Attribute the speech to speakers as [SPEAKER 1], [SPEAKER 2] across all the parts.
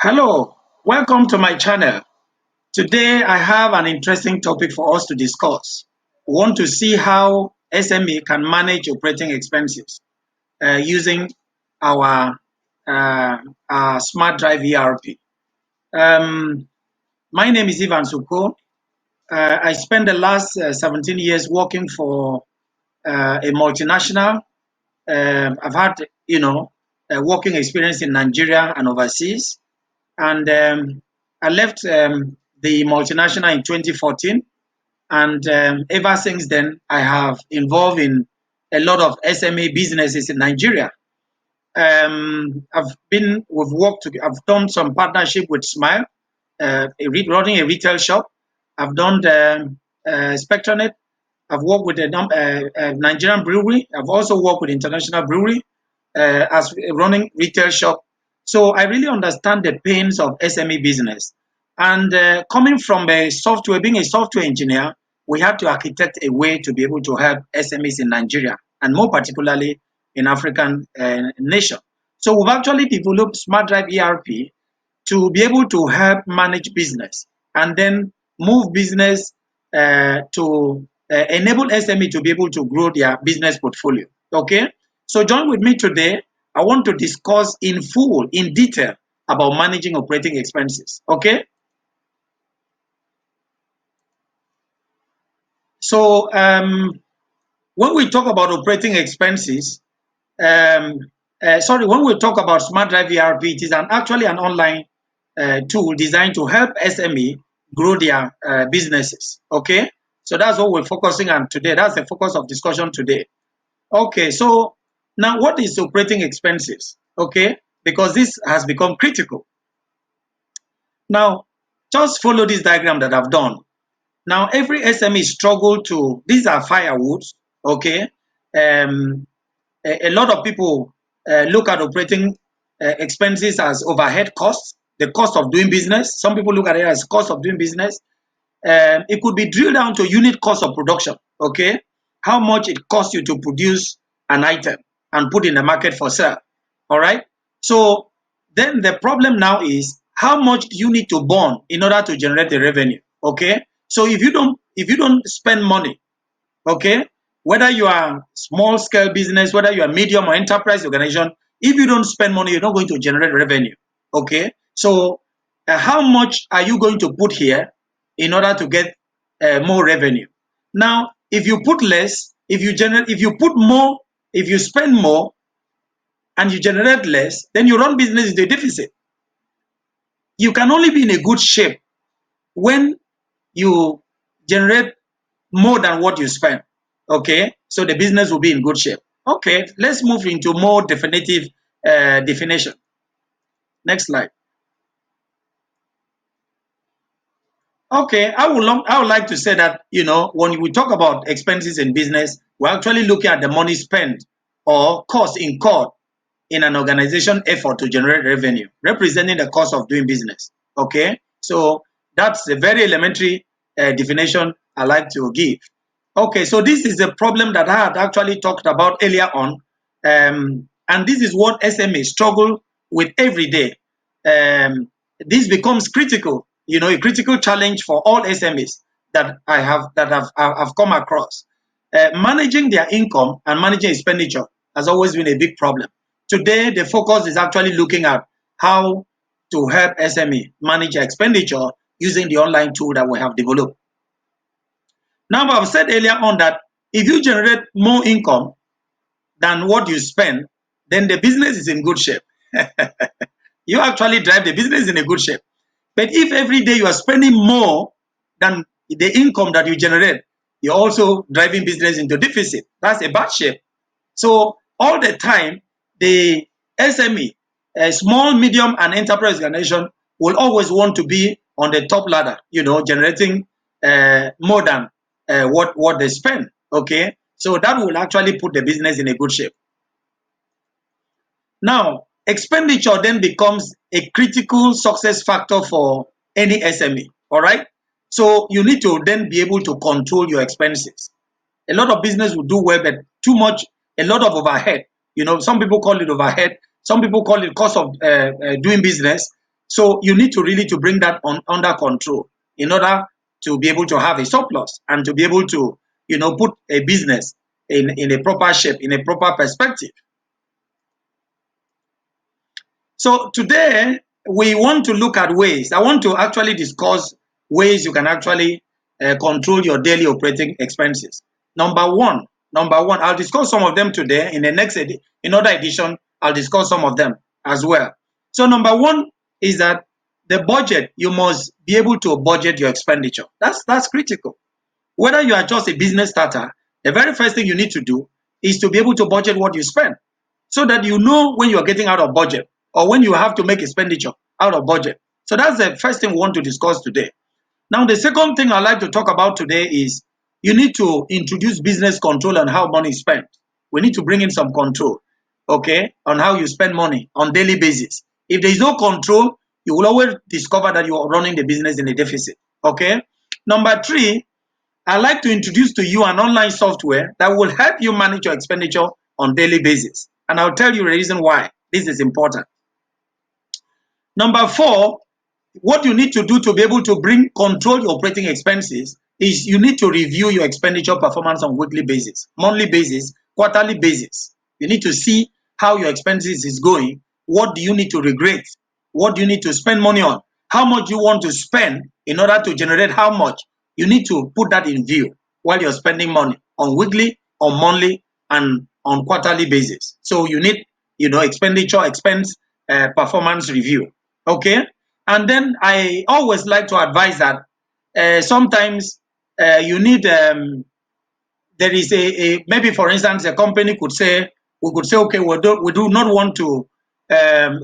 [SPEAKER 1] Hello, welcome to my channel. Today I have an interesting topic for us to discuss. We want to see how SME can manage operating expenses using our, Smart Drive ERP. Um, my name is Ivan Suko. I spent the last 17 years working for a multinational. I've had, working experience in Nigeria and overseas. And I left the multinational in 2014, and ever since then, I have involved in a lot of SME businesses in Nigeria. I've done some partnership with Smile, running a retail shop. I've done Spectranet. I've worked with a Nigerian brewery. I've also worked with international brewery as running retail shop. So I really understand the pains of SME business. And coming from being a software engineer, we had to architect a way to be able to help SMEs in Nigeria and more particularly in African nation. So we've actually developed Smart Drive ERP to be able to help manage business and then move business to enable SME to be able to grow their business portfolio. Okay, so join with me today. I want to discuss in full, in detail about managing operating expenses. Okay, so when we talk about operating expenses, um, when we talk about Smart Drive ERP, it is actually an online tool designed to help SME grow their businesses. Okay, so that's what we're focusing on today. That's the focus of discussion today. Okay, so now what is operating expenses? Okay, because this has become critical. Now, just follow this diagram that I've done. Now, every SME struggle to, these are firewoods, okay? Um, a lot of people look at operating expenses as overhead costs, the cost of doing business. Some people look at it as cost of doing business. It could be drilled down to unit cost of production, okay? How much it costs you to produce an item and put in the market for sale, all right? So then the problem now is how much do you need to burn in order to generate the revenue, okay? So if you don't spend money, okay, whether you are small scale business, whether you are medium or enterprise organization, if you don't spend money, you're not going to generate revenue, okay? So how much are you going to put here in order to get more revenue? Now if you put less, if you put more, if you spend more and you generate less, then you run business into a deficit. You can only be in a good shape when you generate more than what you spend. Okay, so the business will be in good shape. Okay, let's move into more definitive definition. Next slide. Okay, I would like to say that when we talk about expenses in business, we're actually looking at the money spent or cost incurred in an organization effort to generate revenue, representing the cost of doing business. Okay, so that's a very elementary definition I like to give. Okay, so this is a problem that I had actually talked about earlier on, and this is what SME struggle with every day. This becomes critical, a critical challenge for all SMEs that I've come across. Managing their income and managing expenditure has always been a big problem. Today, the focus is actually looking at how to help SME manage their expenditure using the online tool that we have developed. Now, I've said earlier on that if you generate more income than what you spend, then the business is in good shape. You actually drive the business in a good shape. But if every day you are spending more than the income that you generate, you're also driving business into deficit. That's a bad shape. So all the time, the SME, a small, medium, and enterprise organization will always want to be on the top ladder, generating more than what they spend. Okay, so that will actually put the business in a good shape. Now, expenditure then becomes a critical success factor for any SME. All right, so you need to then be able to control your expenses. A lot of business will do well, but too much, a lot of overhead. Some people call it overhead. Some people call it cost of doing business. So you need to really to bring that under control in order to be able to have a surplus and to be able to, put a business in a proper shape, in a proper perspective. So today we want to look at ways. I want to actually discuss ways you can actually control your daily operating expenses. Number one, I'll discuss some of them today. In the next in other edition, I'll discuss some of them as well. So number one is that the budget. You must be able to budget your expenditure. That's critical. Whether you are just a business starter, the very first thing you need to do is to be able to budget what you spend so that you know when you are getting out of budget or when you have to make expenditure out of budget. So that's the first thing we want to discuss today. Now, the second thing I'd like to talk about today is you need to introduce business control on how money is spent. We need to bring in some control, okay, on how you spend money on daily basis. If there is no control, you will always discover that you are running the business in a deficit, okay? Number three, I'd like to introduce to you an online software that will help you manage your expenditure on daily basis. And I'll tell you the reason why this is important. Number four, what you need to do to be able to control your operating expenses is you need to review your expenditure performance on weekly basis, monthly basis, quarterly basis. You need to see how your expenses is going. What do you need to regret? What do you need to spend money on? How much you want to spend in order to generate how much? You need to put that in view while you're spending money on weekly, on monthly, and on quarterly basis. So you need, expenditure, expense performance review. Okay. And then I always like to advise that sometimes you need, there is maybe for instance, a company could say, we could say, okay, we do not want to,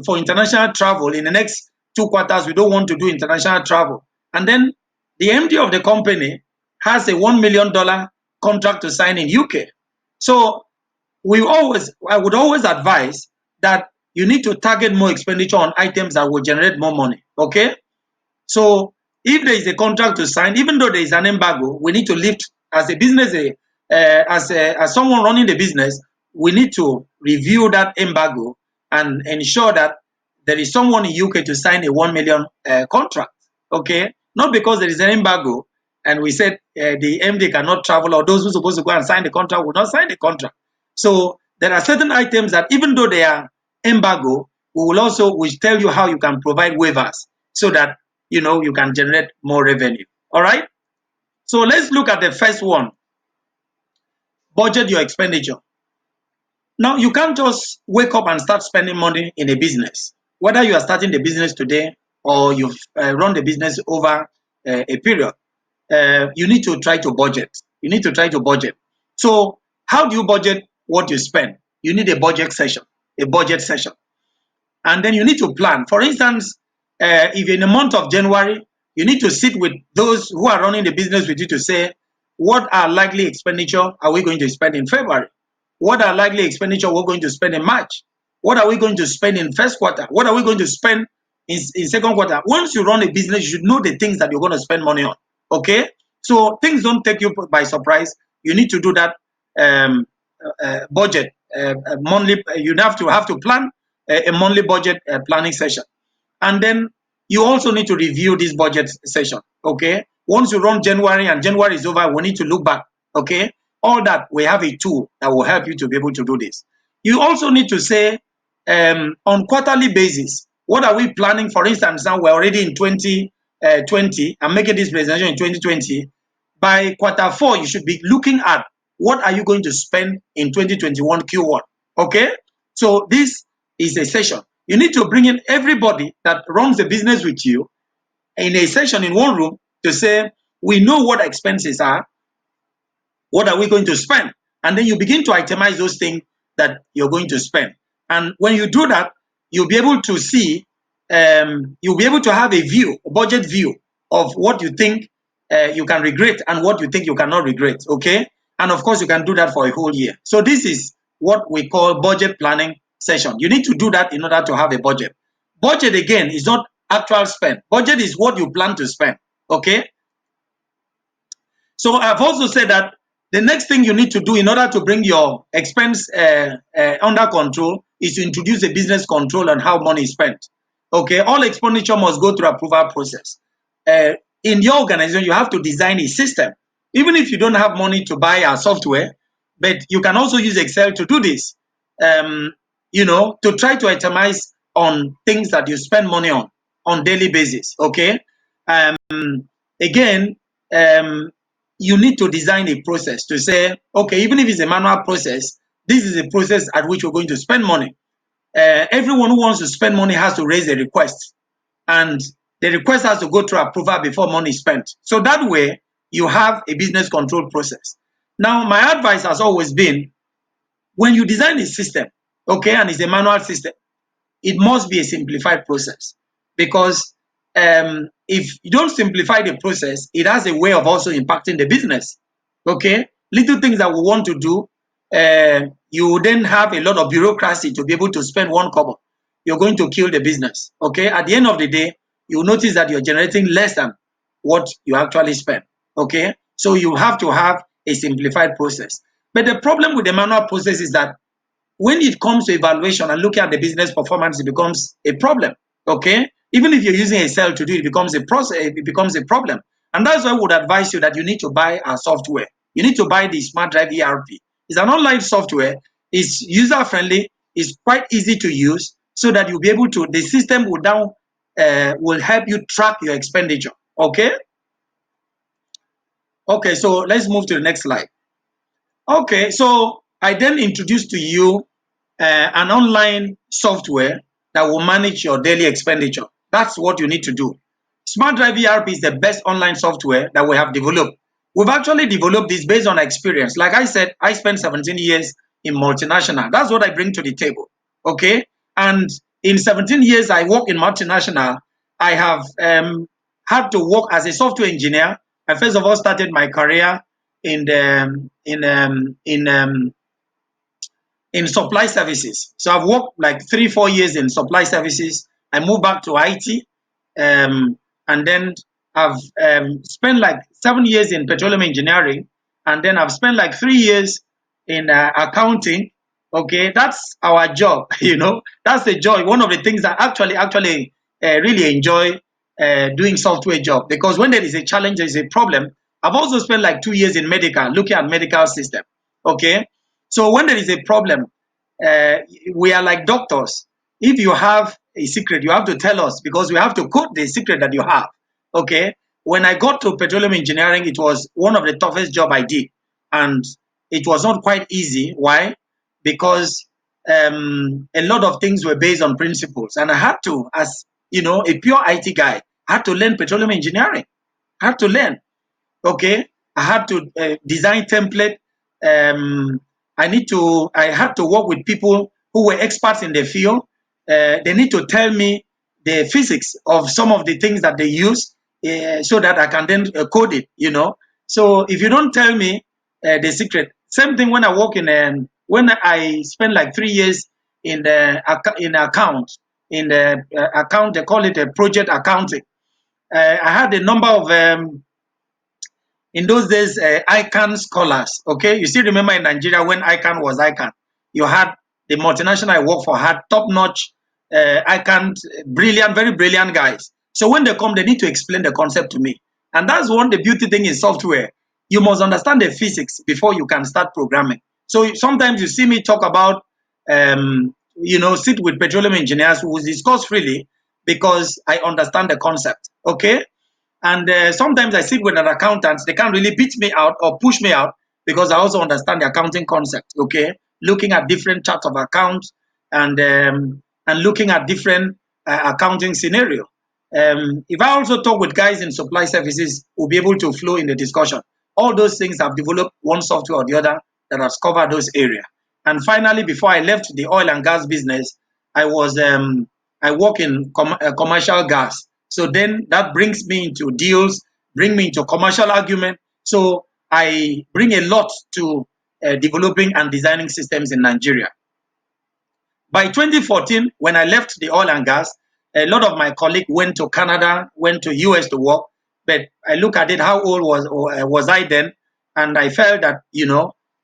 [SPEAKER 1] for international travel in the next 2 quarters, we don't want to do international travel. And then the MD of the company has a $1 million contract to sign in UK. So I would always advise that you need to target more expenditure on items that will generate more money. Okay. So if there is a contract to sign, even though there is an embargo, we need to lift as a business, as someone running the business, we need to review that embargo and ensure that there is someone in UK to sign a 1 million contract. Okay, not because there is an embargo and we said the MD cannot travel or those who are supposed to go and sign the contract will not sign the contract. So there are certain items that even though they are embargo, we tell you how you can provide waivers so that you can generate more revenue. All right. So let's look at the first one. Budget your expenditure. Now you can't just wake up and start spending money in a business. Whether you are starting the business today or you've run the business over a period, you need to try to budget. You need to try to budget. So how do you budget what you spend? You need a budget session. A budget session. And then you need to plan. For instance, if in the month of January, you need to sit with those who are running the business with you to say, what are likely expenditure are we going to spend in February? What are likely expenditure we're going to spend in March? What are we going to spend in first quarter? What are we going to spend in second quarter? Once you run a business, you should know the things that you're going to spend money on. Okay? So things don't take you by surprise. You need to do that budget monthly. You have to plan a monthly budget planning session. And then you also need to review this budget session. Okay. Once you run January and January is over, we need to look back. Okay. All that we have a tool that will help you to be able to do this. You also need to say on quarterly basis, what are we planning? For instance, now we're already in 2020. I'm making this presentation in 2020. By quarter four, you should be looking at what are you going to spend in 2021 Q1. Okay. So this is a session. You need to bring in everybody that runs the business with you in a session in one room to say, we know what expenses are, what are we going to spend? And then you begin to itemize those things that you're going to spend. And when you do that, you'll be able to see, you'll be able to have a view, a budget view of what you think you can regret and what you think you cannot regret. Okay. And of course, you can do that for a whole year. So this is what we call budget planning session. You need to do that in order to have a budget. Budget, again, is not actual spend. Budget is what you plan to spend. Okay. So I've also said that the next thing you need to do in order to bring your expense under control is to introduce a business control on how money is spent. Okay, all expenditure must go through approval process. Uh, in your organization, you have to design a system. Even if you don't have money to buy our software, but you can also use Excel to do this. Um, to try to itemize on things that you spend money on daily basis. Okay. Um, Again, um, you need to design a process to say, okay, even if it's a manual process, this is a process at which we're going to spend money. Everyone who wants to spend money has to raise a request, and the request has to go through approval before money is spent. So that way, you have a business control process. Now, my advice has always been, when you design a system, okay, and it's a manual system, it must be a simplified process, because if you don't simplify the process, it has a way of also impacting the business. Okay, little things that we want to do, you then have a lot of bureaucracy to be able to spend one kobo. You're going to kill the business. Okay, at the end of the day, you notice that you're generating less than what you actually spend. Okay, so you have to have a simplified process. But the problem with the manual process is that when it comes to evaluation and looking at the business performance, it becomes a problem. Okay, even if you're using Excel to do it, it becomes a process. It becomes a problem, and that's why I would advise you that you need to buy our software. You need to buy the Smart Drive ERP. It's an online software. It's user friendly. It's quite easy to use, so that you'll be able to. The system will now will help you track your expenditure. Okay. Okay. So let's move to the next slide. Okay, so I then introduced to you an online software that will manage your daily expenditure. That's what you need to do. Smart Drive ERP is the best online software that we have developed. We've actually developed this based on experience. Like I said, I spent 17 years in multinational. That's what I bring to the table. Okay, and in 17 years I work in multinational. I have had to work as a software engineer. I first of all started my career in the in supply services. So I've worked like 3 4 years in supply services. I moved back to IT, and then I've spent like 7 years in petroleum engineering, and then I've spent like 3 years in accounting. Okay, that's our job. That's the joy. One of the things that actually really enjoy doing software job, because when there is a challenge, there is a problem. I've also spent like 2 years in medical, looking at medical system. Okay, so when there is a problem, uh, we are like doctors. If you have a secret, you have to tell us, because we have to code the secret that you have. Okay. When I got to petroleum engineering, it was one of the toughest job I did, and it was not quite easy. Why? Because a lot of things were based on principles, and I had to, as a pure IT guy, I had to learn petroleum engineering. I had to learn. Okay, I had to design template. um, I had to work with people who were experts in the field. They need to tell me the physics of some of the things that they use, so that I can then code it. So if you don't tell me the secret, same thing when I work in when I spend like 3 years in the in account, in the account, they call it a project accounting. I had a number of in those days, ICANN scholars. Okay, you still remember in Nigeria when ICANN was ICANN, you had the multinational I work for had top-notch ICANN, brilliant, very brilliant guys. So when they come, they need to explain the concept to me, and that's one the beauty thing in software. You must understand the physics before you can start programming. So sometimes you see me talk about, sit with petroleum engineers who will discuss freely, because I understand the concept. Okay, and sometimes I sit with an accountant, they can't really beat me out or push me out, because I also understand the accounting concept. Okay, looking at different charts of accounts, and looking at different accounting scenario. If I also talk with guys in supply services, we'll be able to flow in the discussion. All those things have developed one software or the other that has covered those areas. And finally, before I left the oil and gas business, I was I work in commercial gas. So then that brings me into deals, bring me into commercial argument. So I bring a lot to developing and designing systems in Nigeria. By 2014, when I left the oil and gas, a lot of my colleagues went to Canada, went to US to work. But I look at it, how old was I then? And I felt that,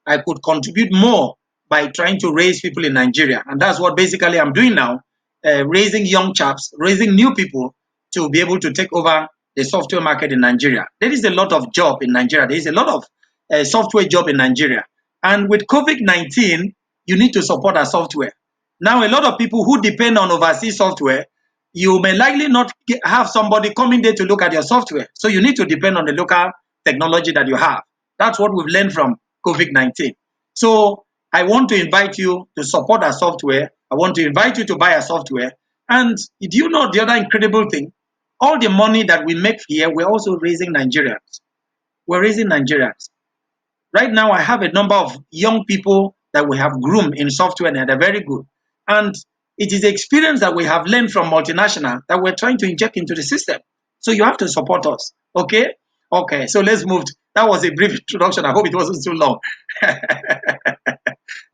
[SPEAKER 1] I could contribute more by trying to raise people in Nigeria. And that's what basically I'm doing now. raising young chaps, raising new people to be able to take over the software market in Nigeria. There is a lot of job in Nigeria. There is a lot of software job in Nigeria. And with COVID-19, you need to support our software. Now, a lot of people who depend on overseas software, you may likely not have somebody coming there to look at your software. So you need to depend on the local technology that you have. That's what we've learned from COVID-19. So I want to invite you to support our software. I want to invite you to buy our software. And do you know the other incredible thing? All the money that we make here, we're also raising Nigerians. We're raising Nigerians. Right now, I have a number of young people that we have groomed in software and they're very good. And it is the experience that we have learned from multinational that we're trying to inject into the system. So you have to support us. Okay? Okay, so let's move. That was a brief introduction. I hope it wasn't too long.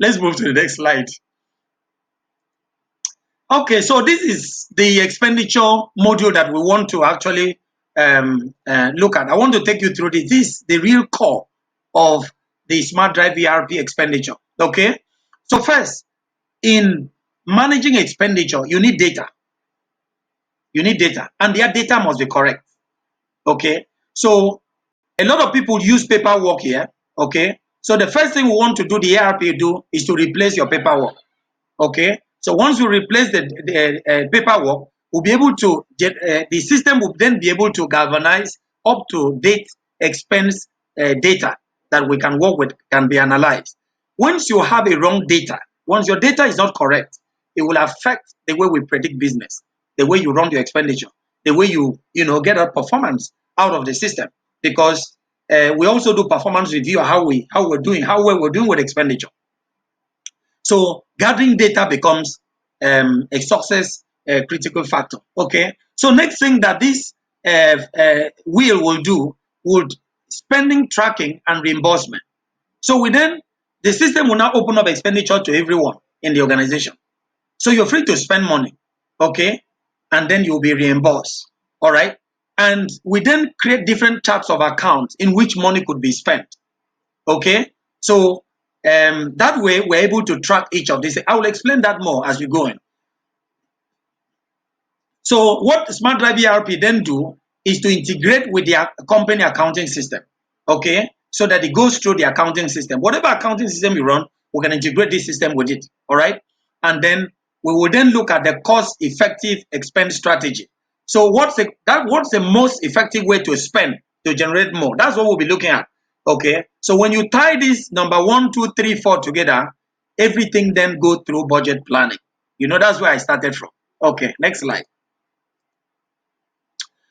[SPEAKER 1] Let's move to the next slide. Okay, so this is the expenditure module that we want to actually look at. I want to take you through this. This is the real core of the Smart Drive ERP expenditure. Okay, so first, in managing expenditure, you need data. You need data, and their data must be correct. Okay, so a lot of people use paperwork here. Okay, so the first thing we want to do, the ERP do, is to replace your paperwork. Okay, so once you replace the paperwork, we'll be able to get the system will then be able to galvanize up to date expense data that we can work with, can be analyzed. Once you have a wrong data, once your data is not correct, it will affect the way we predict business, the way you run your expenditure, the way you get a performance out of the system. Because we also do performance review, how we're doing, how well we're doing with expenditure. So gathering data becomes a success critical factor. Okay. So next thing that this wheel will do would spending tracking and reimbursement. So the system will now open up expenditure to everyone in the organization. So you're free to spend money. Okay. And then you'll be reimbursed. All right. And we then create different types of accounts in which money could be spent. Okay. So that way, we're able to track each of these. I will explain that more as we go in. So what Smart Drive ERP then do is to integrate with the company accounting system, okay? So that it goes through the accounting system. Whatever accounting system you run, we can integrate this system with it, all right? And then we will then look at the cost-effective expense strategy. So what's the most effective way to spend to generate more? That's what we'll be looking at. Okay, so when you tie this number 1, 2, 3, 4 together, everything then go through budget planning. That's where I started from. Okay, next slide.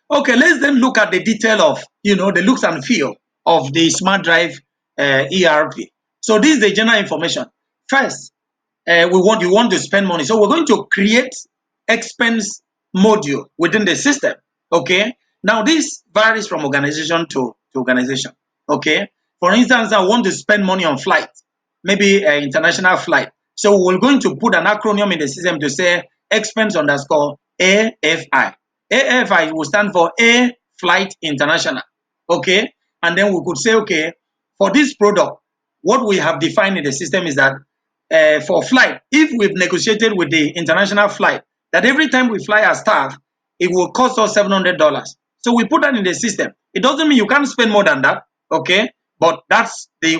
[SPEAKER 1] Okay, let's then look at the detail of the looks and feel of the Smart Drive ERP. So this is the general information. First, you want to spend money, so we're going to create expense module within the system. Okay, now this varies from organization to organization. Okay, for instance, I want to spend money on flight, maybe an international flight. So we're going to put an acronym in the system to say expense underscore AFI. AFI will stand for A Flight International. Okay, and then we could say, okay, for this product, what we have defined in the system is that for flight, if we've negotiated with the international flight that every time we fly our staff, it will cost us $700. So we put that in the system. It doesn't mean you can't spend more than that, okay? But that's the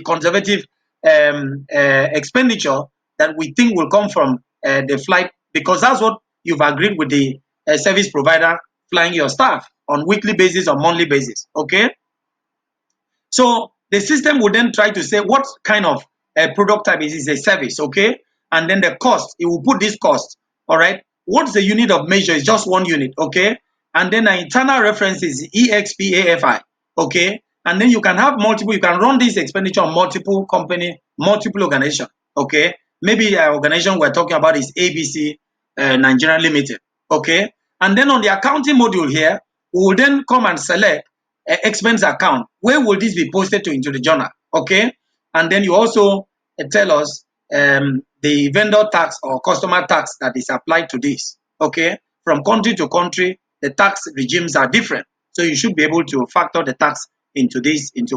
[SPEAKER 1] conservative expenditure that we think will come from the flight, because that's what you've agreed with the service provider flying your staff on weekly basis or monthly basis, okay? So the system will then try to say what kind of product type is a service, okay? And then the cost, it will put this cost, all right? What's the unit of measure? It's just one unit, okay? And then an internal reference is EXPAFI, okay? And then you can have multiple, you can run this expenditure on multiple company, multiple organization, okay? Maybe an organization we're talking about is ABC Nigeria Limited, okay? And then on the accounting module here, we will then come and select expense account. Where will this be posted into the journal? Okay, and then you also tell us the vendor tax or customer tax that is applied to this. Okay, from country to country, the tax regimes are different, so you should be able to factor the tax into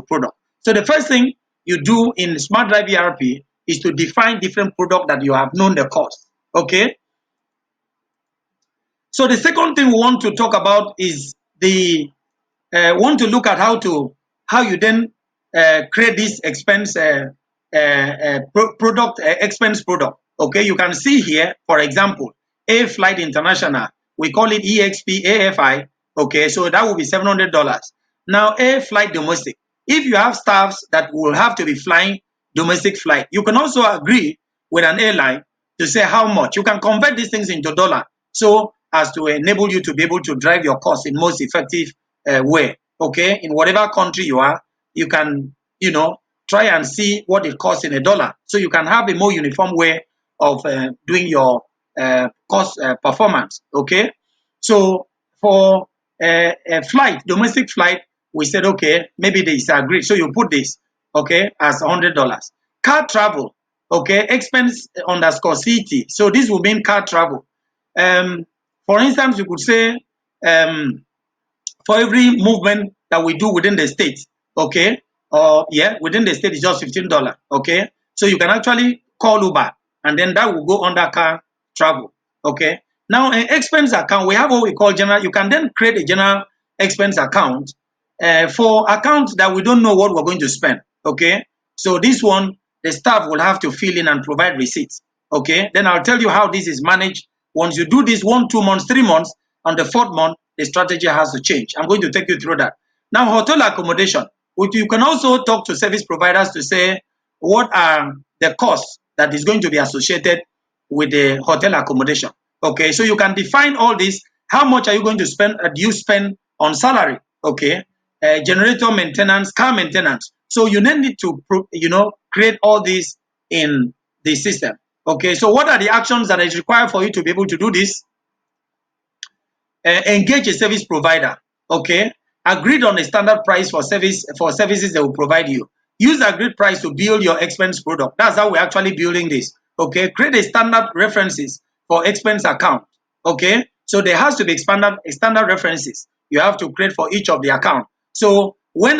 [SPEAKER 1] product. So the first thing you do in Smart Drive ERP is to define different product that you have known the cost. Okay, So the second thing we want to talk about is the want to look at how you then create this expense product expense product. Okay, you can see here, for example, A Flight International. We call it EXP AFI. Okay, so that will be $700. Now A Flight Domestic. If you have staffs that will have to be flying domestic flight, you can also agree with an airline to say how much. You can convert these things into dollar, so as to enable you to be able to drive your cost in most effective way. Okay, in whatever country you are, you can, try and see what it costs in a dollar, so you can have a more uniform way of doing your cost performance. Okay, so for a flight, domestic flight, we said okay, maybe this agreed, so you put this, okay, as $100. Car travel, okay, expense underscore CT, so this will mean car travel. um for instance, you could say, for every movement that we do within the state, okay, or yeah, within the state is just $15. Okay, so you can actually call Uber, and then that will go under car travel. Okay, now an expense account, we have what we call general. You can then create a general expense account for accounts that we don't know what we're going to spend. Okay, so this one, the staff will have to fill in and provide receipts. Okay, then I'll tell you how this is managed. Once you do this 1, 2 months, 3 months, on the fourth month, the strategy has to change. I'm going to take you through that. Now, hotel accommodation. You can also talk to service providers to say what are the costs that is going to be associated with the hotel accommodation. Okay, so you can define all this. How much are you going to spend? Do you spend on salary? Okay, generator maintenance, car maintenance. So you then need to, create all this in the system. Okay, so what are the actions that is required for you to be able to do this? Engage a service provider. Okay, agreed on a standard price for services they will provide you. Use agreed price to build your expense product. That's how we're actually building this. Okay, create a standard references for expense account. Okay, so there has to be standard references you have to create for each of the account. So when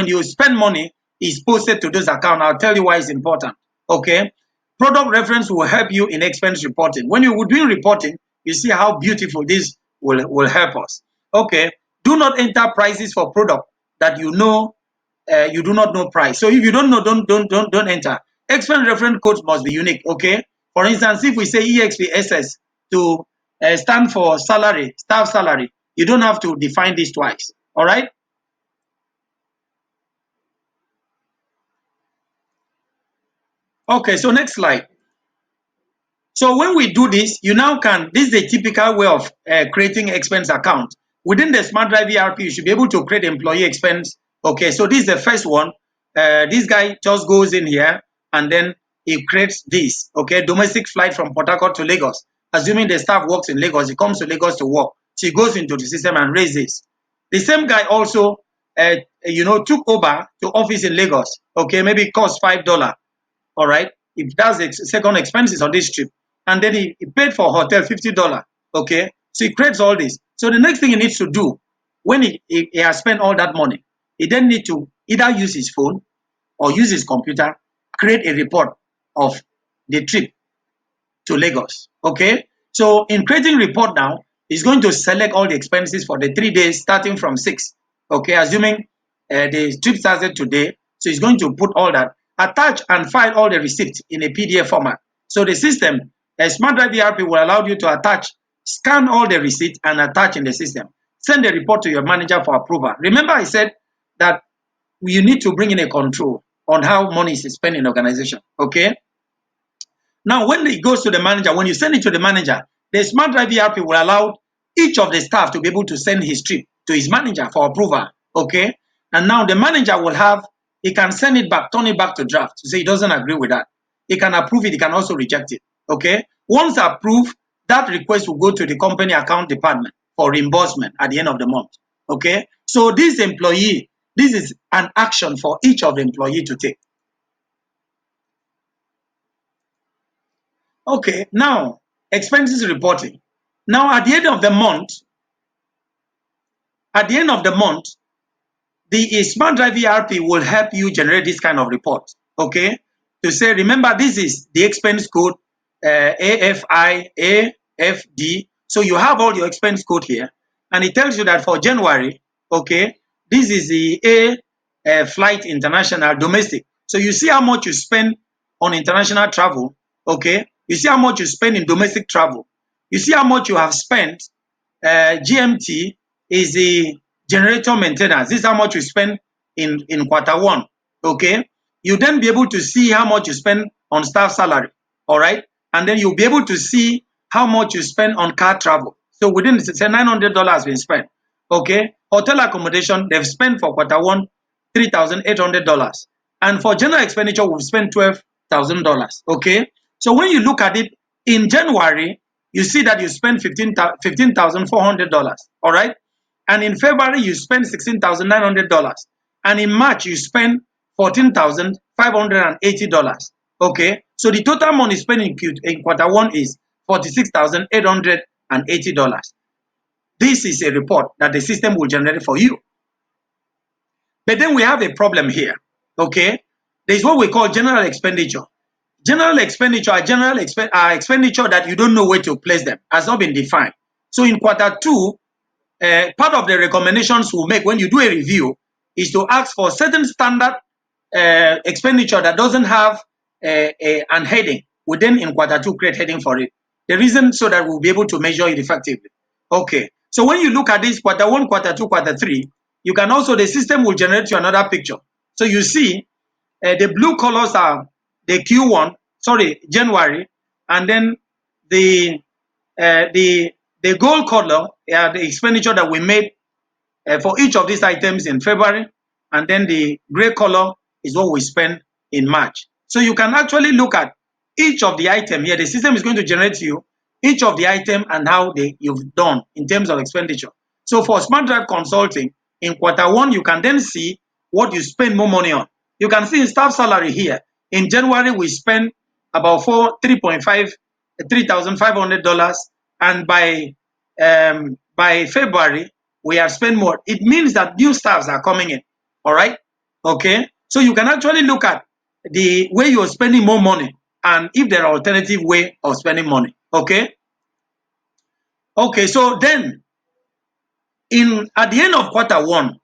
[SPEAKER 1] you spend money, is posted to those account. I'll tell you why it's important. Okay, product reference will help you in expense reporting. When you are doing reporting, you see how beautiful this will help us. Okay, do not enter prices for product that you do not know price. So if you don't know, don't enter. Expense reference codes must be unique. Okay, for instance, if we say EXPSS to stand for salary, staff salary, you don't have to define this twice. All right. Okay, so next slide. So when we do this, you now can, this is a typical way of creating expense account. Within the Smart Drive ERP, you should be able to create employee expense. Okay, so this is the first one. This guy just goes in here and then he creates this. Okay, domestic flight from Port Harcourt to Lagos. Assuming the staff works in Lagos, he comes to Lagos to work. So he goes into the system and raises. The same guy also, took Uber to office in Lagos. Okay, maybe it costs $5. All right, if that's the second expenses on this trip, and then he paid for hotel $50. Okay, so he creates all this. So the next thing he needs to do when he has spent all that money, he then need to either use his phone or use his computer, create a report of the trip to Lagos. Okay, so in creating report now, he's going to select all the expenses for the 3 days starting from 6. Okay, assuming the trip started today, so he's going to put all that, attach and file all the receipts in a PDF format. So the system, a Smart Drive ERP will allow you to attach, scan all the receipts and attach in the system. Send the report to your manager for approval. Remember, I said that you need to bring in a control on how money is spent in organization. Okay. Now, when it goes to the manager, when you send it to the manager, the Smart Drive ERP will allow each of the staff to be able to send his trip to his manager for approval. Okay. And now the manager will have, he can send it back, turn it back to draft to say he doesn't agree with that. He can approve it, he can also reject it. Okay. Once approved, that request will go to the company account department for reimbursement at the end of the month. Okay. So this employee, this is an action for each of the employee to take. Okay, now expenses reporting. Now at the end of the month, at the end of the month, the Smart Drive ERP will help you generate this kind of report. Okay, to say, remember, this is the expense code AFI AFD. So you have all your expense code here, and it tells you that for January, okay, this is the flight international domestic. So you see how much you spend on international travel, okay? You see how much you spend in domestic travel. You see how much you have spent. GMT is the generator maintenance. This is how much you spend in quarter 1, okay? You then be able to see how much you spend on staff salary, all right? And then you'll be able to see how much you spend on car travel. So within, say, $900 been spent, okay? Hotel accommodation, they've spent for quarter 1, $3,800. And for general expenditure, we've spent $12,000, okay? So when you look at it, in January, you see that you spend $15,400, all right? And in February, you spend $16,900. And in March, you spend $14,580, okay? So the total money spent in quarter 1 is $46,880. This is a report that the system will generate for you. But then we have a problem here, okay? There's what we call general expenditure. General expenditure are expenditure that you don't know where to place them, has not been defined. So in quarter 2, part of the recommendations we'll make when you do a review is to ask for certain standard expenditure that doesn't have an heading. We then in quarter 2 create heading for it. The reason so that we'll be able to measure it effectively. Okay, so when you look at this quarter 1, quarter 2, quarter 3, you can also, the system will generate you another picture. So you see the blue colors are the Q1, sorry, January, and then the gold color are the expenditure that we made for each of these items in February, and then the gray color is what we spend in March. So you can actually look at each of the item here. The system is going to generate you each of the item and how you've done in terms of expenditure. So for Smart Drive Consulting, in quarter 1, you can then see what you spend more money on. You can see in staff salary here. In January, we spent about $3,500, and by February, we have spent more. It means that new staffs are coming in. All right. Okay. So you can actually look at the way you're spending more money and if there are alternative way of spending money. Okay. Okay. So then at the end of quarter 1,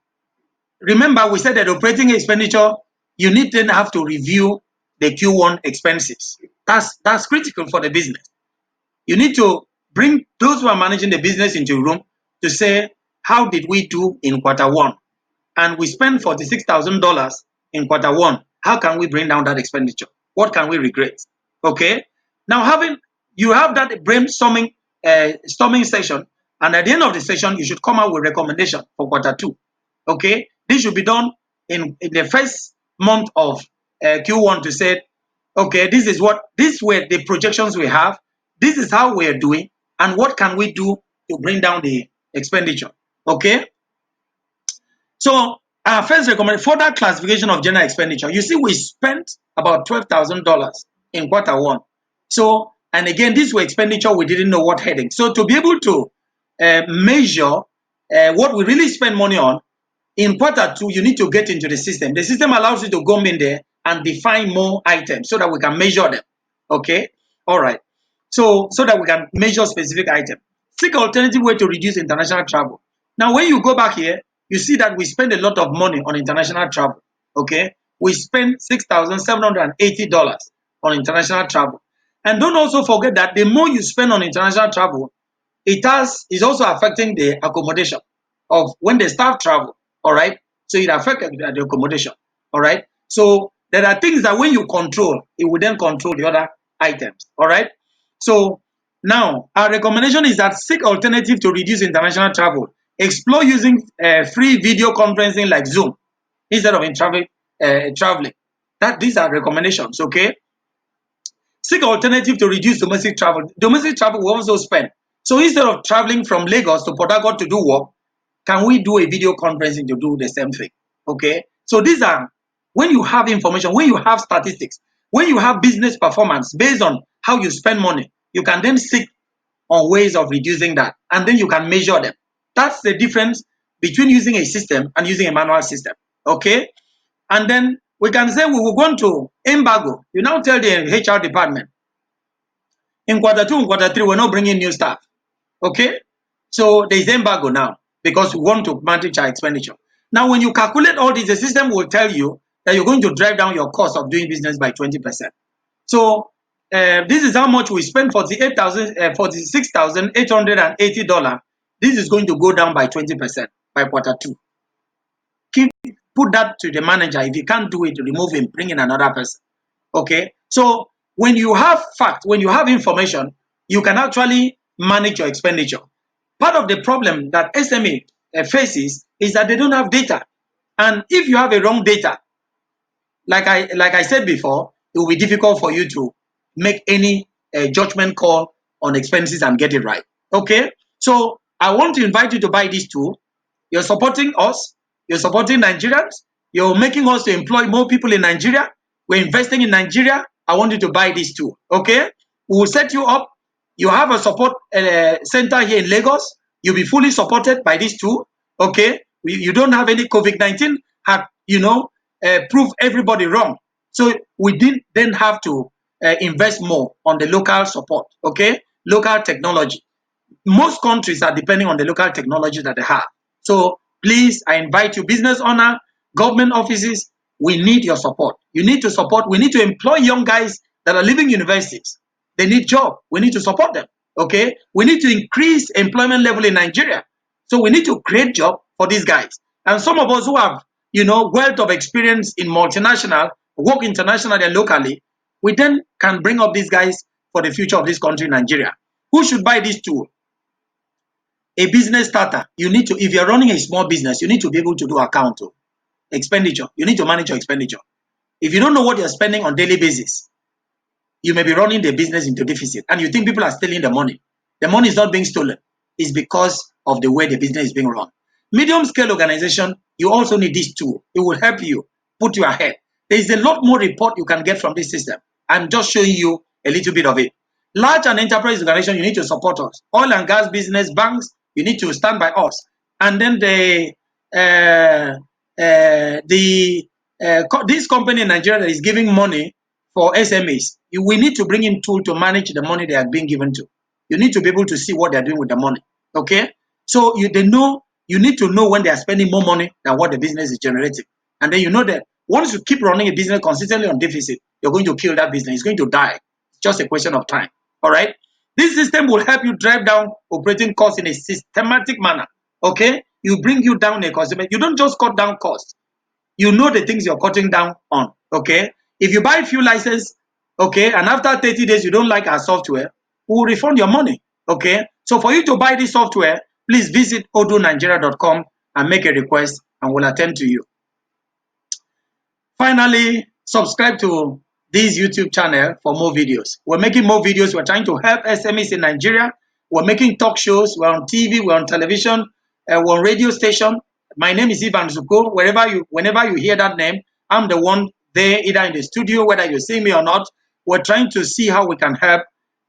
[SPEAKER 1] remember we said that operating expenditure, you need then have to review the Q1 expenses. That's critical for the business. You need to bring those who are managing the business into a room to say, how did we do in quarter 1? And we spent $46,000 in quarter 1. How can we bring down that expenditure? What can we regret? Okay. Now you have that brainstorming storming session, and at the end of the session, you should come out with recommendation for quarter 2. Okay. This should be done in the first month of Q1 to say, okay, these were the projections we have. This is how we are doing, and what can we do to bring down the expenditure? Okay. So our first recommendation, further classification of general expenditure. You see, we spent about $12,000 in quarter 1. So, and again, these were expenditure we didn't know what heading. So to be able to measure what we really spend money on, in quarter 2, you need to get into the system. The system allows you to go in there and define more items so that we can measure them. Okay. All right. So that we can measure specific items. Seek alternative way to reduce international travel. Now, when you go back here, you see that we spend a lot of money on international travel. Okay. We spend $6,780 on international travel. And don't also forget that the more you spend on international travel, is also affecting the accommodation of when the staff travel. All right. So it affects the accommodation. All right. So there are things that when you control, it will then control the other items. All right. So now our recommendation is that seek alternative to reduce international travel. Explore using free video conferencing like Zoom instead of traveling. These are recommendations. Okay. Seek alternative to reduce domestic travel. Domestic travel we also spend. So instead of traveling from Lagos to Port Harcourt to do work, can we do a video conferencing to do the same thing? Okay. So these are when you have information, when you have statistics, when you have business performance based on how you spend money, you can then seek on ways of reducing that, and then you can measure them. That's the difference between using a system and using a manual system. Okay. And then we can say we will go to embargo. You now tell the HR department, in quarter 2 and quarter 3, we're not bringing new staff. Okay, so there is embargo now because we want to manage our expenditure. Now, when you calculate all this, the system will tell you that you're going to drive down your cost of doing business by 20%. So this is how much we spend for the $46,880. This is going to go down by 20% by quarter 2. Put that to the manager. If you can't do it, remove him, bring in another person. Okay. So when you have fact, when you have information, you can actually manage your expenditure. Part of the problem that SME faces is that they don't have data. And if you have a wrong data, like I said before, it will be difficult for you to make any judgment call on expenses and get it right. Okay, so I want to invite you to buy this tool. You're supporting us. You're supporting Nigerians. You're making us to employ more people in Nigeria. We're investing in Nigeria. I want you to buy this tool. Okay, we will set you up. You have a support center here in Lagos. You'll be fully supported by this tool. Okay, you don't have any COVID-19. Have prove everybody wrong. So we didn't then have to invest more on the local support, okay, local technology. Most countries are depending on the local technology that they have. So please, I invite you, business owner, government offices, we need your support. You need to support, we need to employ young guys that are leaving universities. They need job. We need to support them. Okay. We need to increase employment level in Nigeria. So we need to create job for these guys. And some of us who have, wealth of experience in multinational, work internationally and locally, we then can bring up these guys for the future of this country, Nigeria. Who should buy this tool? A business starter. You need to, if you're running a small business, you need to be able to do account of expenditure. You need to manage your expenditure. If you don't know what you're spending on daily basis, you may be running the business into deficit and you think people are stealing the money. The money is not being stolen. It's because of the way the business is being run. Medium scale organization, you also need this tool. It will help you put you ahead. There is a lot more report you can get from this system. I'm just showing you a little bit of it. Large and enterprise organization, you need to support us. Oil and gas business, banks, you need to stand by us. And then this company in Nigeria that is giving money for SMEs, we need to bring in tool to manage the money they are being given to. You need to be able to see what they're doing with the money. Okay, so you need to know when they are spending more money than what the business is generating, and then you know that once you keep running a business consistently on deficit, you're going to kill that business. It's going to die. It's just a question of time. All right. This system will help you drive down operating costs in a systematic manner. Okay, you bring you down a cost. You don't just cut down costs. You know the things you're cutting down on. Okay, if you buy a few license, okay, and after 30 days you don't like our software, we will refund your money. Okay, so for you to buy this software, please visit odonigeria.com and make a request and we'll attend to you. Finally, subscribe to this YouTube channel for more videos. We're making more videos. We're trying to help SMEs in Nigeria. We're making talk shows. We're on TV. We're on television. We're on radio station. My name is Ivan Zuko. Whenever you hear that name, I'm the one there, either in the studio, whether you see me or not. We're trying to see how we can help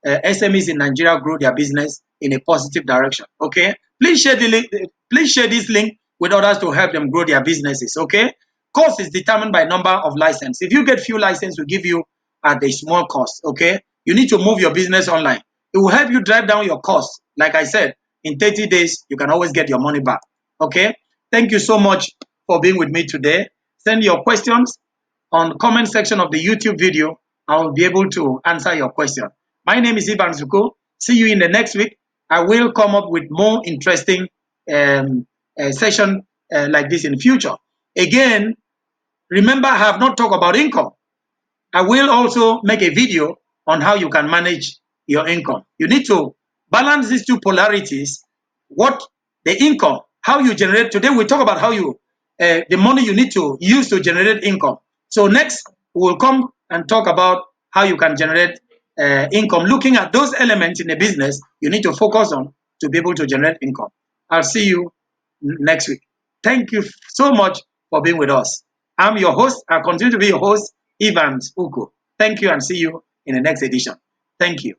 [SPEAKER 1] SMEs in Nigeria grow their business in a positive direction. Okay, please share the link. Please share this link with others to help them grow their businesses. Okay, cost is determined by number of license. If you get few license, we give you at a small cost. Okay, you need to move your business online. It will help you drive down your costs. Like I said, in 30 days, you can always get your money back. Okay, thank you so much for being with me today. Send your questions on the comment section of the YouTube video. I will be able to answer your question. My name is Ivan Zuko. See you in the next week. I will come up with more interesting session like this in the future. Again, remember, I have not talked about income. I will also make a video on how you can manage your income. You need to balance these two polarities. What the income, how you generate. Today we talk about how the money you need to use to generate income. So next we'll come and talk about how you can generate income. Looking at those elements in the business you need to focus on to be able to generate income. I'll see you next week. Thank you so much for being with us. I'm your host. I'll continue to be your host, Ivan Uko. Thank you and see you in the next edition. Thank you.